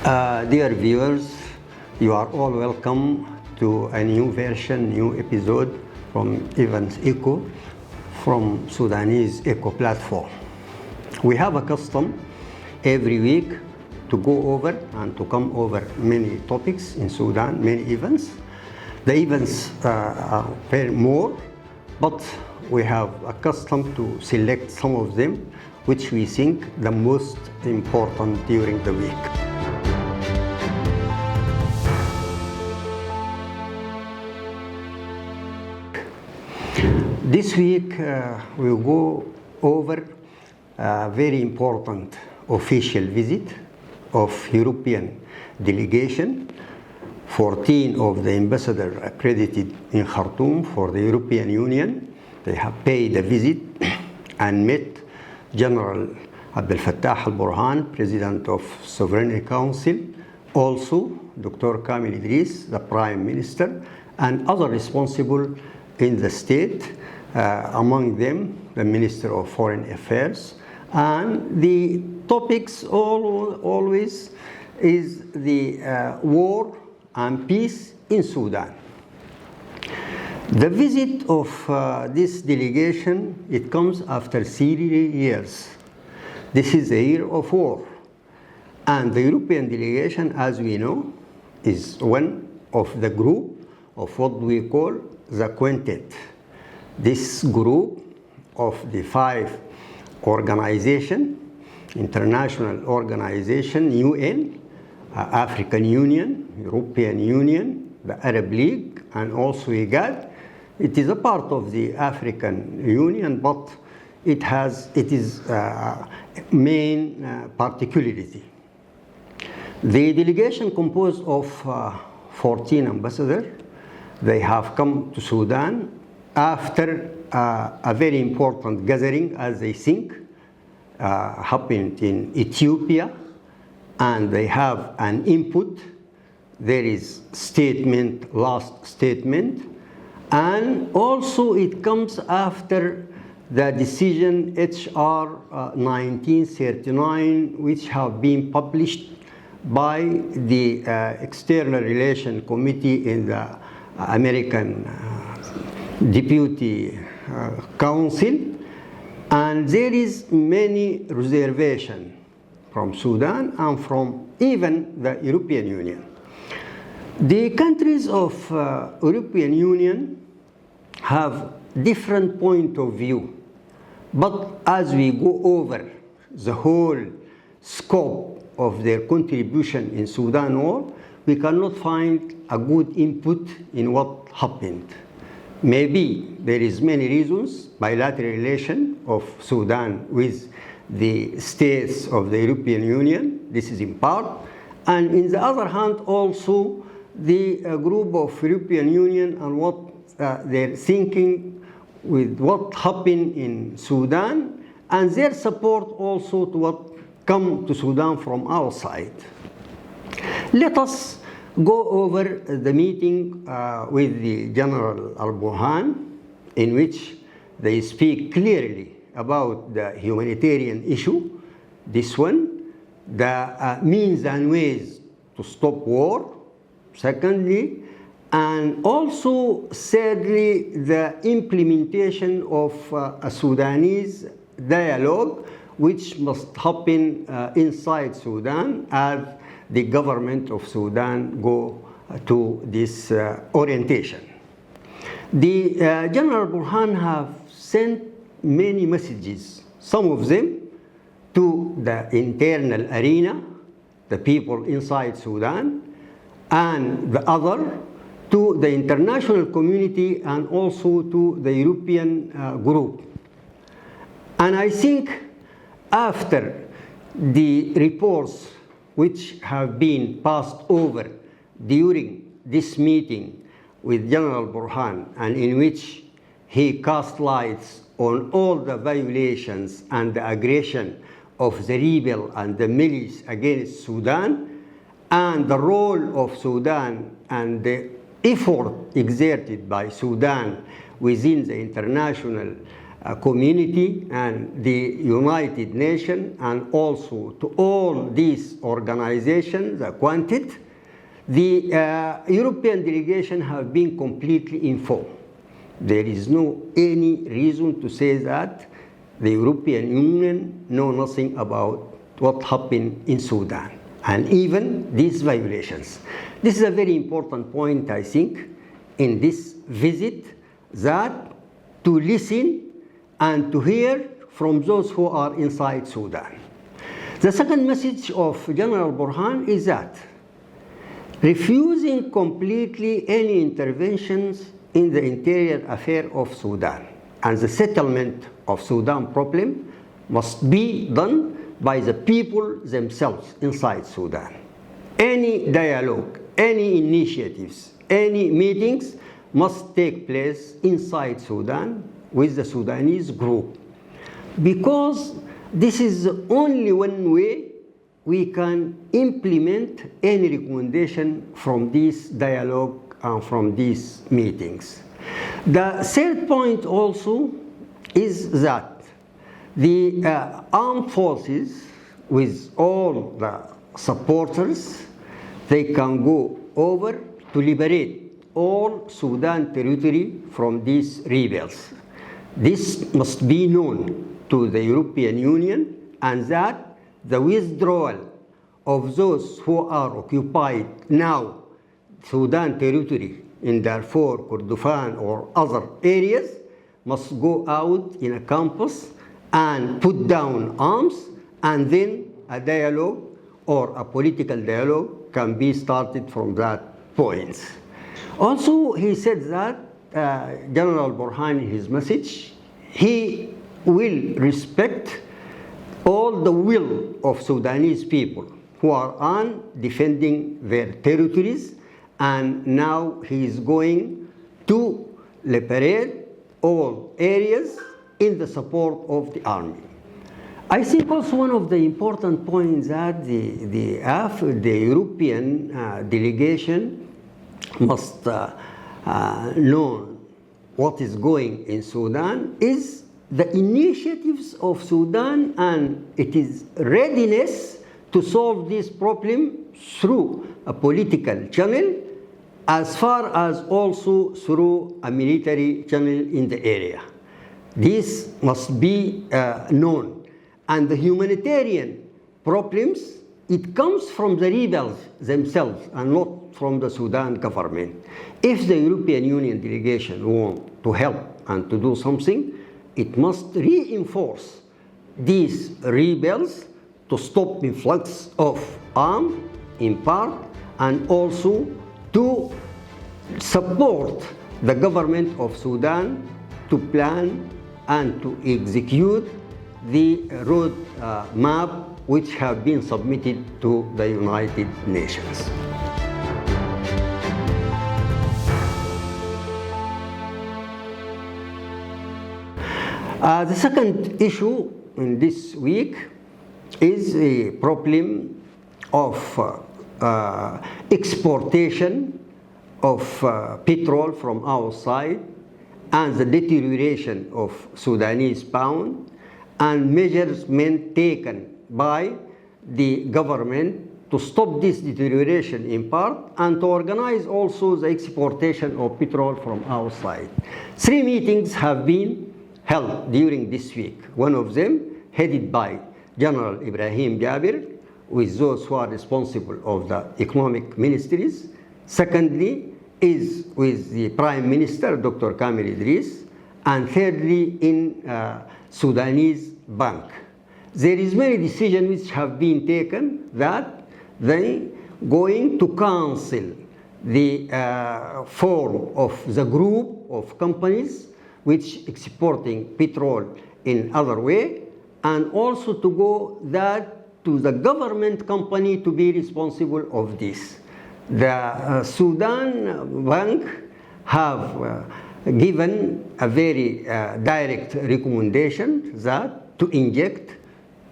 Dear viewers, you are all welcome to a new version, new episode from Evans Echo from Sudanese Echo platform. We have a custom every week to go over and to come over many topics in Sudan, many events. The events are very more, but we have a custom to select some of them which we think the most important during the week. This week we'll go over a very important official visit of European delegation. 14 of the ambassadors accredited in Khartoum for the European Union. They have paid a visit and met General Abdel Fattah al-Burhan, President of Sovereignty Council, also Dr. Kamil Idris, the Prime Minister, and other responsible in the state, among them the Minister of Foreign Affairs. And the topics always is the war and peace in Sudan. The visit of this delegation, it comes after 3 years. This is a year of war. And the European delegation, as we know, is one of the group of what we call the quintet. This group of the 5 organizations, international organization, UN, African Union, European Union, the Arab League, and also IGAD. It is a part of the African Union, but it is main particularity. The delegation composed of 14 ambassadors. They have come to Sudan after a very important gathering, as they think, happened in Ethiopia, and they have an input. There is statement, last statement, and also it comes after the decision HR 1939, which have been published by the External Relations Committee in the American Deputy Council, and there is many reservation from Sudan and from even the European Union. The countries of European Union have different point of view, but as we go over the whole scope of their contribution in Sudan war, we cannot find a good input in what happened. Maybe there is many reasons, bilateral relation of Sudan with the states of the European Union, this is in part, and in the other hand also the group of European Union and what they're thinking with what happened in Sudan, and their support also to what come to Sudan from our side. Let us go over the meeting with the General al-Burhan, in which they speak clearly about the humanitarian issue, this one, the means and ways to stop war, secondly, and also thirdly, the implementation of a Sudanese dialogue which must happen inside Sudan as the government of Sudan go to this orientation. The General Burhan have sent many messages, some of them to the internal arena, the people inside Sudan, and the other to the international community and also to the European group. And I think after the reports which have been passed over during this meeting with General Burhan, and in which he cast lights on all the violations and the aggression of the rebel and the militia against Sudan, and the role of Sudan and the effort exerted by Sudan within the international community and the United Nations and also to all these organizations, the Quantit, the European delegation have been completely informed. There is no any reason to say that the European Union know nothing about what happened in Sudan and even these violations. This is a very important point, I think, in this visit, that to listen and to hear from those who are inside Sudan. The second message of General Burhan is that refusing completely any interventions in the interior affair of Sudan and the settlement of Sudan problem must be done by the people themselves inside Sudan. Any dialogue, any initiatives, any meetings must take place inside Sudan with the Sudanese group, because this is the only one way we can implement any recommendation from this dialogue and from these meetings. The third point also is that the armed forces, with all the supporters, they can go over to liberate all Sudan territory from these rebels. This must be known to the European Union, and that the withdrawal of those who are occupied now Sudan territory in Darfur, Kordofan, or other areas must go out in a campus and put down arms, and then a dialogue or a political dialogue can be started from that point. Also, he said that General Burhan, in his message, he will respect all the will of Sudanese people who are on defending their territories, and now he is going to liberate all areas in the support of the army. I think also one of the important points that the European delegation must know what is going in Sudan is the initiatives of Sudan and its readiness to solve this problem through a political channel, as far as also through a military channel in the area. This must be known. And the humanitarian problems, it comes from the rebels themselves and not from the Sudan government. If the European Union delegation wants to help and to do something, it must reinforce these rebels to stop influx of arms in part, and also to support the government of Sudan to plan and to execute the road map which have been submitted to the United Nations. The second issue in this week is the problem of exportation of petrol from our side and the deterioration of Sudanese pound, and measures taken by the government to stop this deterioration in part and to organize also the exportation of petrol from our side. 3 meetings have been held during this week. One of them headed by General Ibrahim Jabir with those who are responsible of the economic ministries. Secondly is with the Prime Minister, Dr. Kamel Idris. And thirdly, in Sudanese Bank. There is many decisions which have been taken that they going to cancel the form of the group of companies which exporting petrol in other way, and also to go that to the government company to be responsible of this. The Sudan Bank have given a very direct recommendation that to inject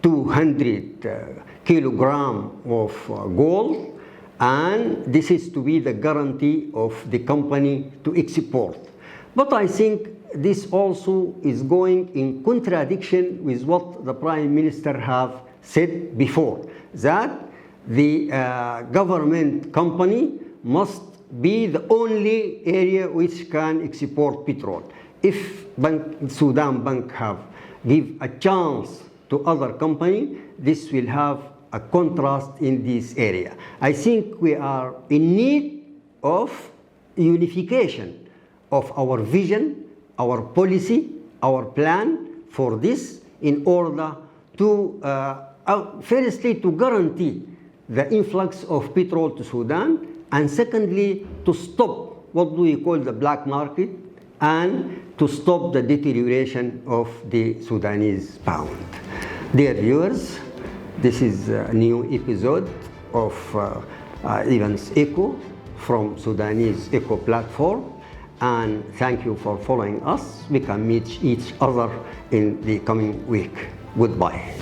200 kilograms of gold, and this is to be the guarantee of the company to export. But I think this also is going in contradiction with what the Prime Minister have said before, that the government company must be the only area which can export petrol. If Sudan Bank have give a chance to other company, this will have a contrast in this area. I think we are in need of unification of our vision, our policy, our plan for this in order to, firstly, to guarantee the influx of petrol to Sudan, and secondly, to stop what do we call the black market and to stop the deterioration of the Sudanese pound. Dear viewers, this is a new episode of Evans Echo from Sudanese Echo Platform, and thank you for following us. We can meet each other in the coming week. Goodbye.